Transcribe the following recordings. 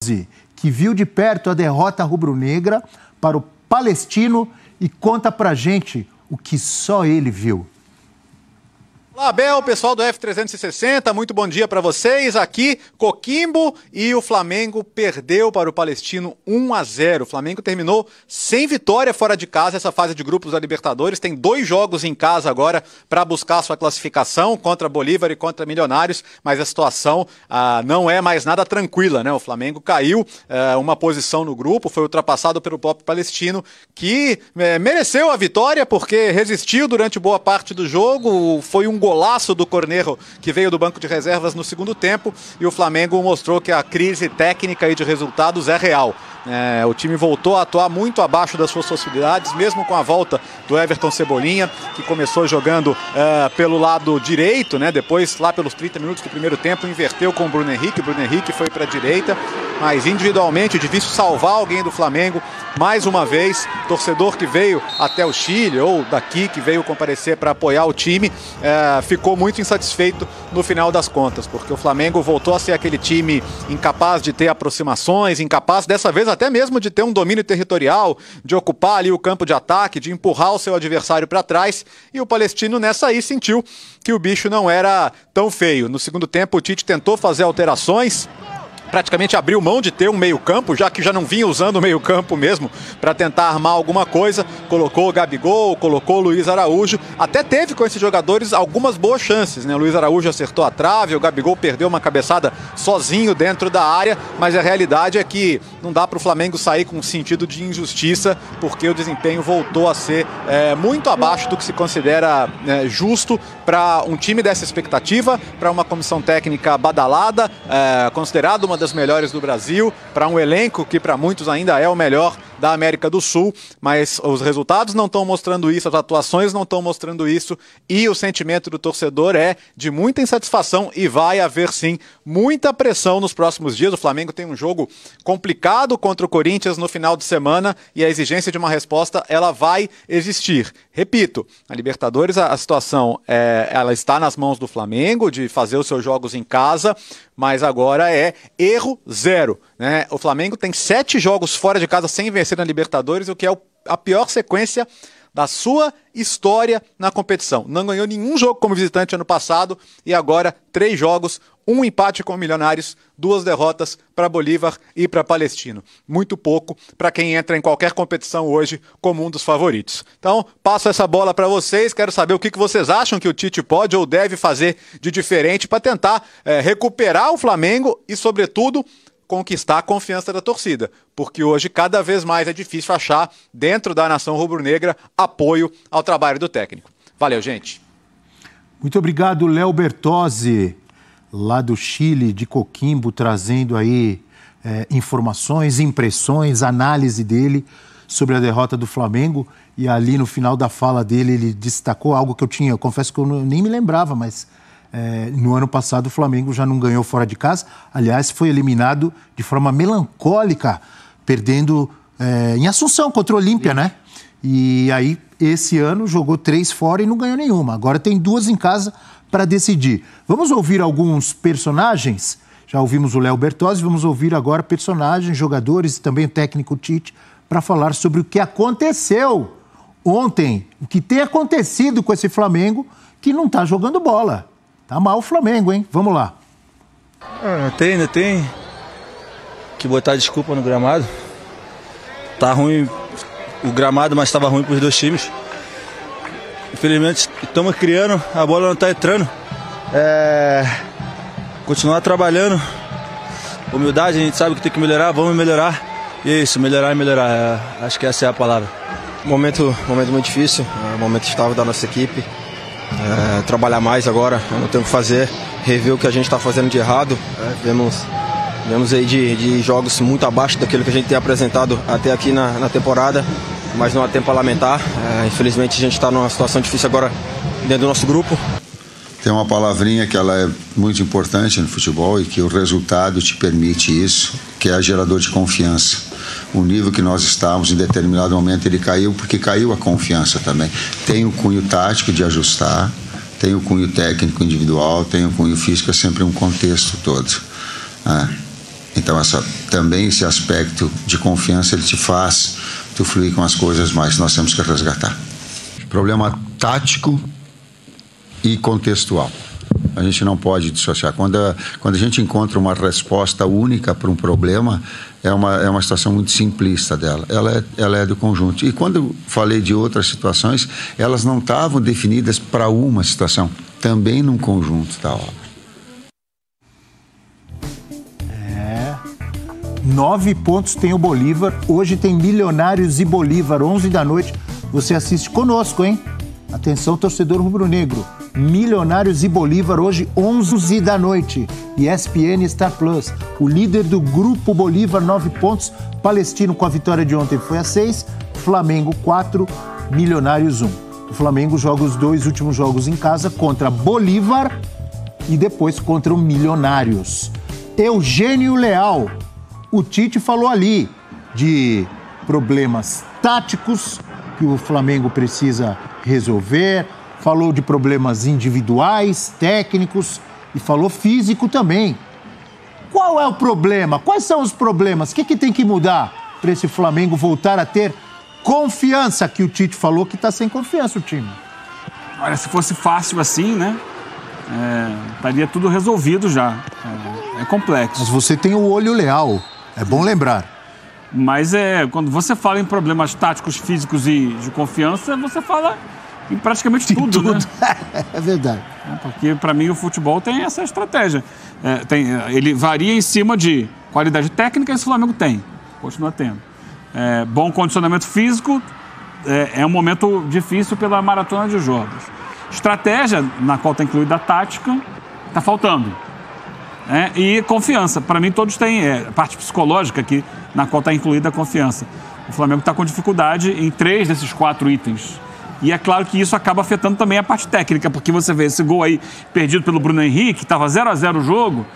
Bertozzi, que viu de perto a derrota rubro-negra para o Palestino e conta pra gente o que só ele viu. Olá, Abel, pessoal do F360, muito bom dia para vocês. Aqui, Coquimbo, e o Flamengo perdeu para o Palestino 1-0. O Flamengo terminou sem vitória fora de casa essa fase de grupos da Libertadores. Tem 2 jogos em casa agora para buscar sua classificação contra Bolívar e contra Milionários, mas a situação não é mais nada tranquila, né? O Flamengo caiu uma posição no grupo, foi ultrapassado pelo próprio Palestino, que mereceu a vitória porque resistiu durante boa parte do jogo. Foi um golaço do Cornejo, que veio do banco de reservas no segundo tempo, e o Flamengo mostrou que a crise técnica e de resultados é real. O time voltou a atuar muito abaixo das suas possibilidades, mesmo com a volta do Everton Cebolinha, que começou jogando pelo lado direito, né? Depois, lá pelos 30 minutos do primeiro tempo, inverteu com o Bruno Henrique foi para a direita, mas individualmente é difícil salvar alguém do Flamengo. Mais uma vez, torcedor que veio até o Chile, ou daqui, que veio comparecer para apoiar o time, ficou muito insatisfeito no final das contas, porque o Flamengo voltou a ser aquele time incapaz de ter aproximações, incapaz dessa vez até mesmo de ter um domínio territorial, de ocupar ali o campo de ataque, de empurrar o seu adversário para trás, e o Palestino nessa aí sentiu que o bicho não era tão feio. No segundo tempo o Tite tentou fazer alterações, praticamente abriu mão de ter um meio-campo, já que já não vinha usando o meio-campo mesmo para tentar armar alguma coisa. Colocou o Gabigol, colocou o Luiz Araújo. Até teve com esses jogadores algumas boas chances, né? O Luiz Araújo acertou a trave, o Gabigol perdeu uma cabeçada sozinho dentro da área, mas a realidade é que não dá para o Flamengo sair com um sentido de injustiça, porque o desempenho voltou a ser muito abaixo do que se considera justo para um time dessa expectativa, para uma comissão técnica badalada, considerado uma das melhores do Brasil, para um elenco que para muitos ainda é o melhor da América do Sul, mas os resultados não estão mostrando isso, as atuações não estão mostrando isso, e o sentimento do torcedor é de muita insatisfação, e vai haver sim muita pressão nos próximos dias. O Flamengo tem um jogo complicado contra o Corinthians no final de semana, e a exigência de uma resposta ela vai existir. Repito, a Libertadores, a situação ela está nas mãos do Flamengo de fazer os seus jogos em casa, mas agora é erro zero, né? O Flamengo tem 7 jogos fora de casa sem vencer na Libertadores, o que é a pior sequência da sua história na competição. Não ganhou nenhum jogo como visitante ano passado, e agora 3 jogos, 1 empate com o Milionários, 2 derrotas para Bolívar e para Palestino. Muito pouco para quem entra em qualquer competição hoje como um dos favoritos. Então, passo essa bola para vocês. Quero saber o que vocês acham que o Tite pode ou deve fazer de diferente para tentar recuperar o Flamengo e, sobretudo, conquistar a confiança da torcida, porque hoje cada vez mais é difícil achar dentro da nação rubro-negra apoio ao trabalho do técnico. Valeu, gente. Muito obrigado, Léo Bertozzi, lá do Chile, de Coquimbo, trazendo aí informações, impressões, análise dele sobre a derrota do Flamengo. E ali no final da fala dele ele destacou algo que eu confesso que eu nem me lembrava, mas no ano passado o Flamengo já não ganhou fora de casa. Aliás, foi eliminado de forma melancólica, perdendo em Assunção contra o Olímpia, né? E aí, esse ano, jogou 3 fora e não ganhou nenhuma. Agora tem 2 em casa para decidir. Vamos ouvir alguns personagens? Já ouvimos o Léo Bertozzi, vamos ouvir agora personagens, jogadores e também o técnico Tite para falar sobre o que aconteceu ontem, o que tem acontecido com esse Flamengo que não está jogando bola. Tá mal o Flamengo, hein? Vamos lá. Ainda tem que botar desculpa no gramado. Tá ruim o gramado, mas estava ruim para os 2 times. Infelizmente, estamos criando, a bola não está entrando. Continuar trabalhando. Humildade, a gente sabe que tem que melhorar, vamos melhorar. E é isso, melhorar e melhorar. Acho que essa é a palavra. Momento muito difícil, momento estável da nossa equipe. Trabalhar mais agora, não tem o que fazer, rever o que a gente está fazendo de errado. Vemos aí de jogos muito abaixo daquilo que a gente tem apresentado até aqui na temporada, mas não há tempo a lamentar. Infelizmente a gente está numa situação difícil agora dentro do nosso grupo. Tem uma palavrinha que ela é muito importante no futebol e que o resultado te permite isso, que é gerador de confiança. O nível que nós estávamos, em determinado momento, ele caiu porque caiu a confiança também. Tem o cunho tático de ajustar, tem o cunho técnico individual, tem o cunho físico, é sempre um contexto todo. Então também esse aspecto de confiança ele te faz tu fluir com as coisas mais que nós temos que resgatar. Problema tático e contextual. A gente não pode dissociar. Quando a gente encontra uma resposta única para um problema, é uma situação muito simplista dela. Ela é do conjunto. E quando eu falei de outras situações, elas não estavam definidas para uma situação, também num conjunto da obra. 9 pontos tem o Bolívar. Hoje tem Milionários e Bolívar, 11 da noite. Você assiste conosco, hein? Atenção, torcedor rubro-negro. Milionários e Bolívar, hoje, 11 da noite. ESPN Star Plus. O líder do Grupo Bolívar, 9 pontos. Palestino, com a vitória de ontem, foi a 6. Flamengo, 4. Milionários, 1. O Flamengo joga os 2 últimos jogos em casa contra Bolívar e depois contra o Milionários. Eugênio Leal. O Tite falou ali de problemas táticos que o Flamengo precisa resolver, falou de problemas individuais, técnicos e falou físico também. Qual é o problema? Quais são os problemas? O que tem que mudar para esse Flamengo voltar a ter confiança, que o Tite falou que está sem confiança o time? Olha, se fosse fácil assim, né? Estaria tudo resolvido já. É complexo. Mas você tem o olho leal. É bom lembrar. Mas quando você fala em problemas táticos, físicos e de confiança, você fala em praticamente tudo, né? É verdade. Porque, para mim, o futebol tem essa estratégia. Ele varia em cima de qualidade técnica, esse Flamengo tem. Continua tendo. Bom condicionamento físico, é um momento difícil pela maratona de jogos. Estratégia, na qual está incluída a tática, está faltando. E confiança. Para mim, todos têm a parte psicológica aqui, na qual está incluída a confiança. O Flamengo está com dificuldade em 3 desses 4 itens. E é claro que isso acaba afetando também a parte técnica, porque você vê esse gol aí perdido pelo Bruno Henrique, estava 0-0 o jogo,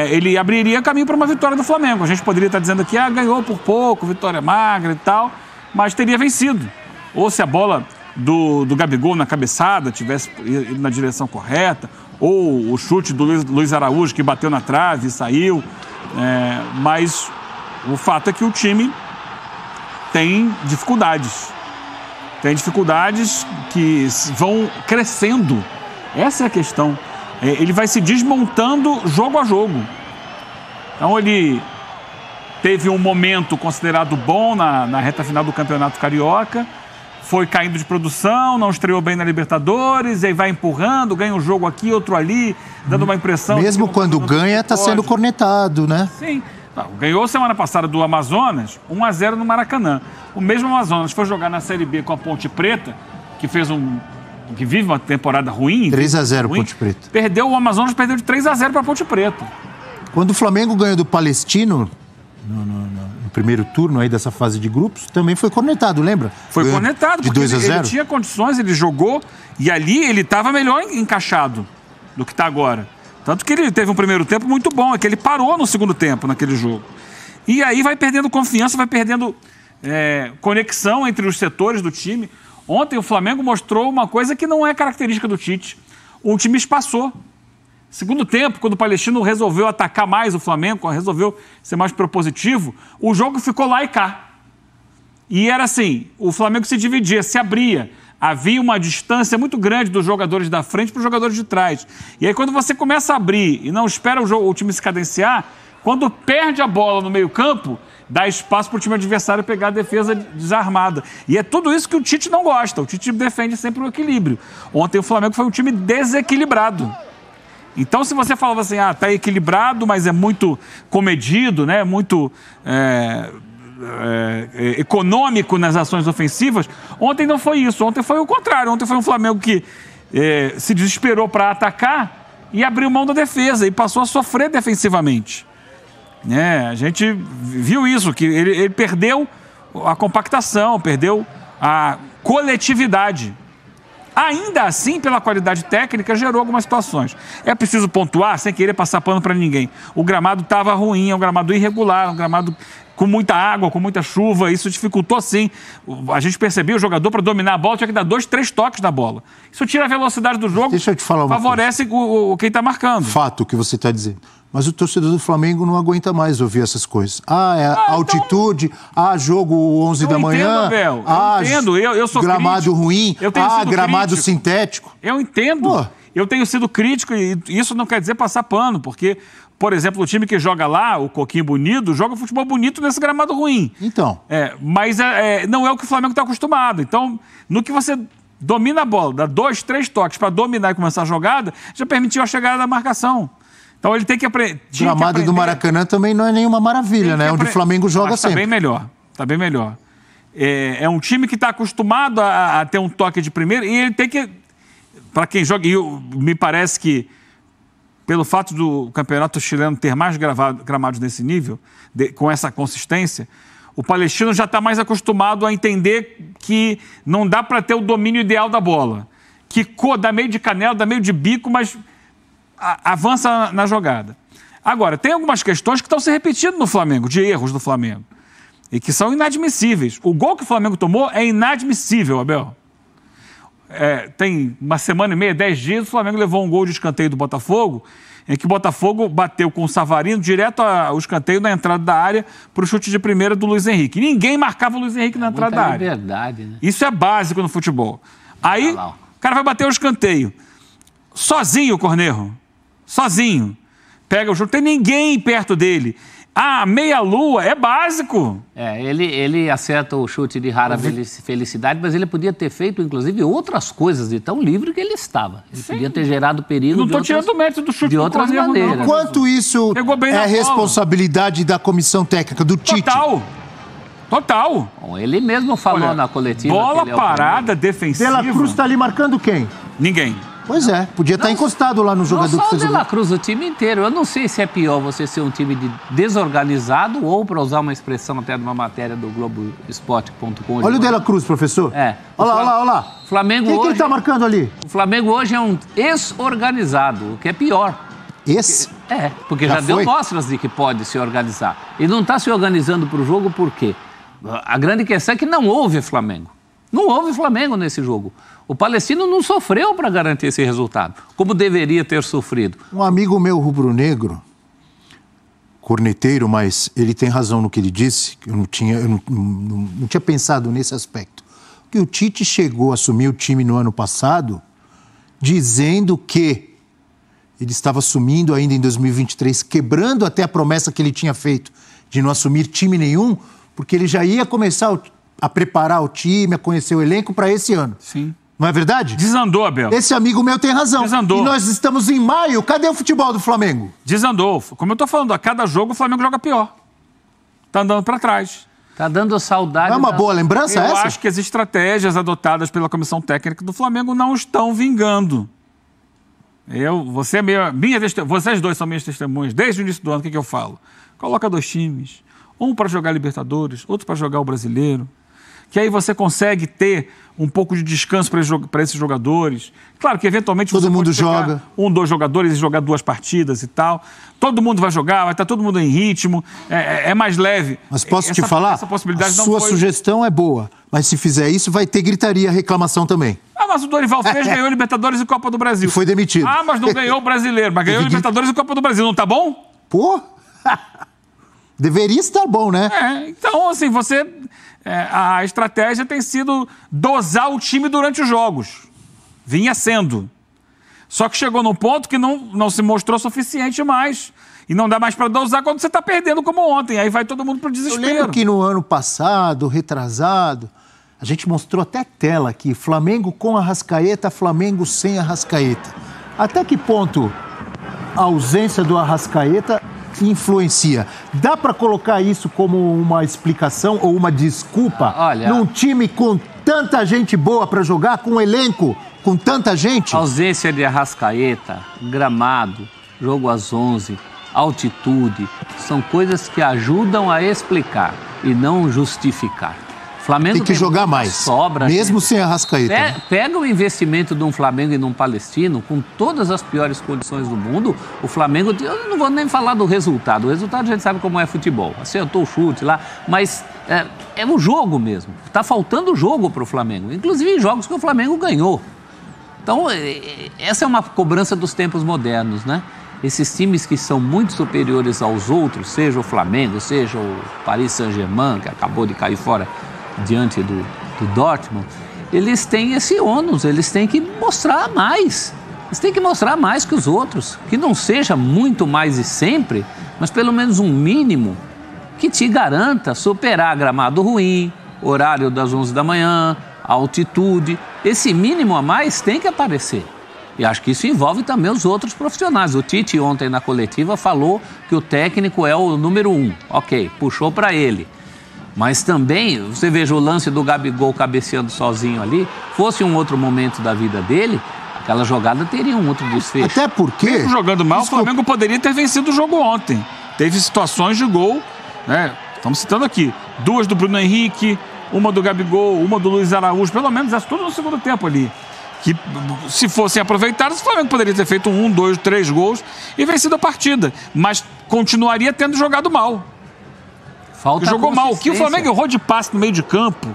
ele abriria caminho para uma vitória do Flamengo. A gente poderia estar dizendo aqui, ganhou por pouco, vitória magra e tal, mas teria vencido. Ou se a bola do Gabigol na cabeçada tivesse ido na direção correta, ou o chute do Luiz Araújo, que bateu na trave e saiu. Mas o fato é que o time tem dificuldades. Tem dificuldades que vão crescendo. Essa é a questão. Ele vai se desmontando jogo a jogo. Então ele teve um momento considerado bom na reta final do Campeonato Carioca, foi caindo de produção, não estreou bem na Libertadores, e aí vai empurrando, ganha um jogo aqui, outro ali, dando uma impressão... Mesmo quando ganha, está sendo cornetado, né? Sim. Ganhou semana passada do Amazonas, 1-0 no Maracanã. O mesmo Amazonas foi jogar na Série B com a Ponte Preta, que vive uma temporada ruim. 3-0 Ponte Preta. O Amazonas perdeu de 3-0 para a Ponte Preta. Quando o Flamengo ganhou do Palestino, no primeiro turno aí dessa fase de grupos, também foi cornetado, lembra? Foi cornetado, de porque 2-0. Ele tinha condições, ele jogou, e ali ele estava melhor encaixado do que está agora. Tanto que ele teve um primeiro tempo muito bom, é que ele parou no segundo tempo naquele jogo. E aí vai perdendo confiança, vai perdendo conexão entre os setores do time. Ontem o Flamengo mostrou uma coisa que não é característica do Tite. O time espaçou. Segundo tempo, quando o Palestino resolveu atacar mais o Flamengo, resolveu ser mais propositivo, o jogo ficou lá e cá. E era assim, o Flamengo se dividia, se abria. Havia uma distância muito grande dos jogadores da frente para os jogadores de trás. E aí quando você começa a abrir e não espera o time se cadenciar, quando perde a bola no meio-campo, dá espaço para o time adversário pegar a defesa desarmada. E é tudo isso que o Tite não gosta. O Tite defende sempre o equilíbrio. Ontem o Flamengo foi um time desequilibrado. Então, se você falava assim, tá equilibrado, mas é muito comedido, né? Muito econômico nas ações ofensivas, ontem não foi isso. Ontem foi o contrário. Ontem foi um Flamengo que se desesperou para atacar e abriu mão da defesa e passou a sofrer defensivamente. A gente viu isso, que ele perdeu a compactação, perdeu a coletividade. Ainda assim, pela qualidade técnica, gerou algumas situações. É preciso pontuar, sem querer passar pano para ninguém. O gramado estava ruim, é um gramado irregular, um gramado com muita água, com muita chuva. Isso dificultou, sim. A gente percebeu, o jogador, para dominar a bola, tinha que dar 2, 3 toques na bola. Isso tira a velocidade do jogo. Deixa eu te falar uma favorece quem está marcando. Fato que você está dizendo. Mas o torcedor do Flamengo não aguenta mais ouvir essas coisas. Altitude, jogo 11 da manhã, Abel, eu entendo, eu sou gramado crítico. ruim, gramado crítico. Sintético. Eu entendo. Pô. Eu tenho sido crítico e isso não quer dizer passar pano, porque, por exemplo, o time que joga lá, o Coquimbo Unido, joga futebol bonito nesse gramado ruim. Então. Mas não é o que o Flamengo está acostumado. Então, no que você domina a bola, dá 2, 3 toques para dominar e começar a jogada, já permitiu a chegada da marcação. Então ele tem que aprender. O gramado do Maracanã também não é nenhuma maravilha, né? Onde o Flamengo joga sempre. Está bem melhor. Está bem melhor. É um time que está acostumado a ter um toque de primeira e ele tem que. Para quem joga, e me parece que, pelo fato do campeonato chileno ter mais gramados nesse nível, com essa consistência, o Palestino já está mais acostumado a entender que não dá para ter o domínio ideal da bola. Que dá meio de canela, dá meio de bico, mas avança na jogada. Agora, tem algumas questões que estão se repetindo no Flamengo, de erros do Flamengo, e que são inadmissíveis. O gol que o Flamengo tomou é inadmissível, Abel. Tem uma semana e meia, 10 dias, o Flamengo levou um gol de escanteio do Botafogo, em que o Botafogo bateu com o Savarino direto ao escanteio na entrada da área para o chute de primeira do Luiz Henrique. Ninguém marcava o Luiz Henrique na entrada da área. Verdade, né? Isso é básico no futebol. Aí, o cara vai bater o escanteio. Sozinho, Cornejo. Sozinho. Pega o jogo, não tem ninguém perto dele. Meia-lua é básico. Ele acerta o chute de rara felicidade, mas ele podia ter feito, inclusive, outras coisas de tão livre que ele estava. Ele podia ter gerado perigo. Não estou tirando o mérito do chute de outras maneiras. Quanto isso é responsabilidade da comissão técnica, do Tite? Total. Bom, ele mesmo falou na coletiva. Bola parada, defensiva. De La Cruz está ali marcando quem? Ninguém. Pois podia estar encostado lá no jogador que fez o gol. De La Cruz, o time inteiro. Eu não sei se é pior você ser um time desorganizado ou, para usar uma expressão até de uma matéria do Globoesporte.com. Olha o De La Cruz, professor. Olha lá. Flamengo quem ele está marcando ali? O Flamengo hoje é um ex-organizado, o que é pior. Porque já deu mostras de que pode se organizar. E não está se organizando para o jogo por quê? A grande questão é que não houve Flamengo. Não houve Flamengo nesse jogo. O Palestino não sofreu para garantir esse resultado, como deveria ter sofrido. Um amigo meu rubro-negro, corneteiro, mas ele tem razão no que ele disse, eu não tinha pensado nesse aspecto. Que o Tite chegou a assumir o time no ano passado, dizendo que ele estava assumindo ainda em 2023, quebrando até a promessa que ele tinha feito de não assumir time nenhum, porque ele já ia começar a preparar o time, a conhecer o elenco para esse ano. Sim. Não é verdade? Desandou, Abel. Esse amigo meu tem razão. Desandou. E nós estamos em maio. Cadê o futebol do Flamengo? Desandou. Como eu tô falando, a cada jogo o Flamengo joga pior. Tá andando para trás. Tá dando saudade. Não é uma boa lembrança essa? Eu acho que as estratégias adotadas pela comissão técnica do Flamengo não estão vingando. Vocês dois são minhas testemunhas. Desde o início do ano, o que eu falo? Coloca 2 times. Um para jogar Libertadores, outro para jogar o Brasileiro. Que aí você consegue ter um pouco de descanso para esses jogadores. Claro que, eventualmente, todo mundo joga. 1, 2 jogadores e jogar 2 partidas e tal. Todo mundo vai jogar, vai estar todo mundo em ritmo. É mais leve. Mas posso te falar? Essa possibilidade a sua sugestão é boa. Mas se fizer isso, vai ter gritaria, reclamação também. Mas o Dorival fez, ganhou Libertadores e Copa do Brasil. E foi demitido. Mas não ganhou o Brasileiro, mas ganhou Libertadores e Copa do Brasil. Não tá bom? Pô! Deveria estar bom, né? Então, assim, a estratégia tem sido dosar o time durante os jogos. Vinha sendo. Só que chegou num ponto que não se mostrou suficiente mais. E não dá mais para dosar quando você está perdendo como ontem. Aí vai todo mundo pro desespero. Eu lembro que no ano passado, retrasado, a gente mostrou até tela aqui. Flamengo com Arrascaeta, Flamengo sem Arrascaeta. Até que ponto a ausência do Arrascaeta influencia? Dá para colocar isso como uma explicação ou uma desculpa num time com tanta gente boa para jogar, com um elenco com tanta gente? A ausência de Arrascaeta, gramado, jogo às 11, altitude, são coisas que ajudam a explicar e não justificar. Flamengo tem que jogar mais, sobra, mesmo sem Arrascaeta. Pega o investimento de um Flamengo e de um Palestino, com todas as piores condições do mundo, o Flamengo, eu não vou nem falar do resultado, o resultado a gente sabe como é futebol, acertou o chute lá, mas é um jogo mesmo, está faltando jogo para o Flamengo, inclusive em jogos que o Flamengo ganhou. Então, essa é uma cobrança dos tempos modernos, né? esses times que são muito superiores aos outros, seja o Flamengo, seja o Paris Saint-Germain, que acabou de cair fora diante do Dortmund, eles têm esse ônus, eles têm que mostrar mais. Eles têm que mostrar mais que os outros, que não seja muito mais e sempre, mas pelo menos um mínimo que te garanta superar gramado ruim, horário das 11 da manhã, altitude. Esse mínimo a mais tem que aparecer. E acho que isso envolve também os outros profissionais. O Tite ontem na coletiva falou que o técnico é o número 1. Ok, puxou para ele. Mas também, você veja o lance do Gabigol cabeceando sozinho ali, fosse um outro momento da vida dele, aquela jogada teria um outro desfecho. Até porque... Mesmo jogando mal, o Flamengo poderia ter vencido o jogo ontem. Teve situações de gol, né? Estamos citando aqui, 2 do Bruno Henrique, uma do Gabigol, uma do Luiz Araújo, pelo menos essa tudo no segundo tempo ali. Que se fossem aproveitados, o Flamengo poderia ter feito 1, 2, 3 gols e vencido a partida. Mas continuaria tendo jogado mal. Jogou mal. O que o Flamengo errou de passe no meio de campo.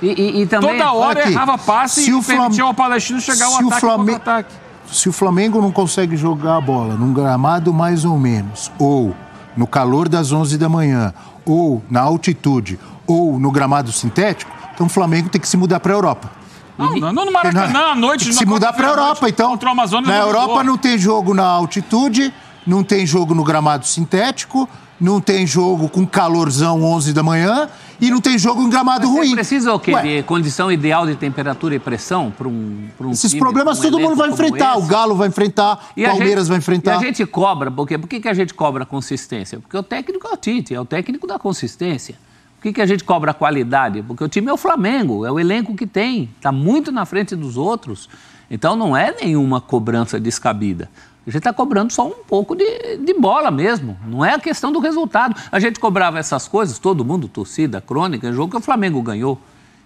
E também, toda hora errava passe e permitia ao Palestino chegar ao ataque e contra-ataque. Se o Flamengo não consegue jogar a bola num gramado mais ou menos, ou no calor das 11 da manhã, ou na altitude, ou no gramado sintético, então o Flamengo tem que se mudar para a Europa. Não no Maracanã, à noite. Tem que se mudar para a Europa, então. Na Europa não tem jogo na altitude, não tem jogo no gramado sintético, não tem jogo com calorzão 11 da manhã e não tem jogo em gramado ruim. Precisa o quê? De condição ideal de temperatura e pressão para um Esses problemas todo mundo vai enfrentar. O Galo vai enfrentar, o Palmeiras vai enfrentar. E a gente cobra, por quê? Por que a gente cobra consistência? Porque o técnico é o Tite, é o técnico da consistência. Por que a gente cobra qualidade? Porque o time é o Flamengo, é o elenco que tem, está muito na frente dos outros. Então não é nenhuma cobrança descabida. A gente está cobrando só um pouco de bola mesmo, não é a questão do resultado. A gente cobrava essas coisas, todo mundo, torcida, crônica, jogo que o Flamengo ganhou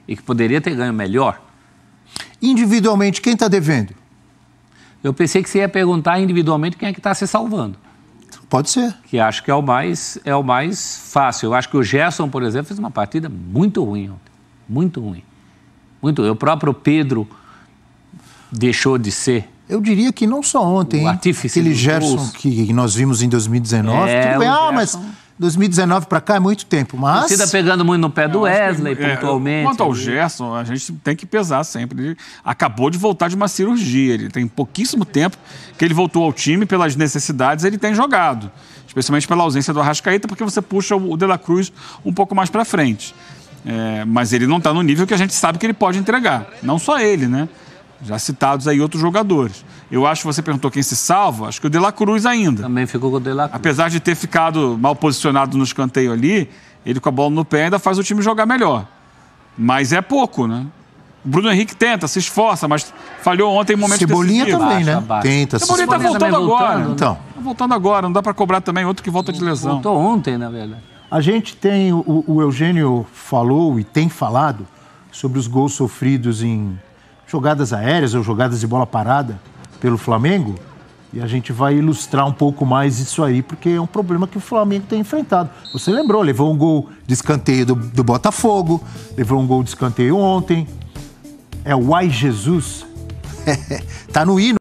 e que poderia ter ganho melhor. Individualmente, quem está devendo? Eu pensei que você ia perguntar individualmente quem é que está se salvando. Pode ser. Que acho que é o mais fácil. Eu acho que o Gerson, por exemplo, fez uma partida muito ruim ontem. Muito ruim. O próprio Pedro deixou de ser. Eu diria que não só ontem, aquele Gerson que nós vimos em 2019. Tudo bem, mas 2019 para cá é muito tempo. Mas você está pegando muito no pé do Wesley, pontualmente. Quanto ao Gerson, a gente tem que pesar sempre. Ele acabou de voltar de uma cirurgia. Ele tem pouquíssimo tempo que ele voltou ao time, pelas necessidades, ele tem jogado. Especialmente pela ausência do Arrascaeta, porque você puxa o De La Cruz um pouco mais para frente. Mas ele não está no nível que a gente sabe que ele pode entregar. Não só ele, né? Já citados aí outros jogadores. Eu acho que você perguntou quem se salva, acho que o De La Cruz ainda. Também ficou com o De La Cruz. Apesar de ter ficado mal posicionado no escanteio ali, ele com a bola no pé ainda faz o time jogar melhor. Mas é pouco, né? O Bruno Henrique tenta, se esforça, mas falhou ontem em momentos Cebolinha decisivos. também, né? Tenta. Cebolinha tá voltando agora. Então. Tá voltando agora, não dá para cobrar também outro que volta de lesão. Voltou ontem, na verdade. A gente tem, o Eugênio falou e tem falado sobre os gols sofridos em jogadas aéreas ou jogadas de bola parada pelo Flamengo, e a gente vai ilustrar um pouco mais isso aí, porque é um problema que o Flamengo tem enfrentado. Você lembrou, levou um gol de escanteio do Botafogo, levou um gol de escanteio ontem. É o Ai Jesus. Tá no hino.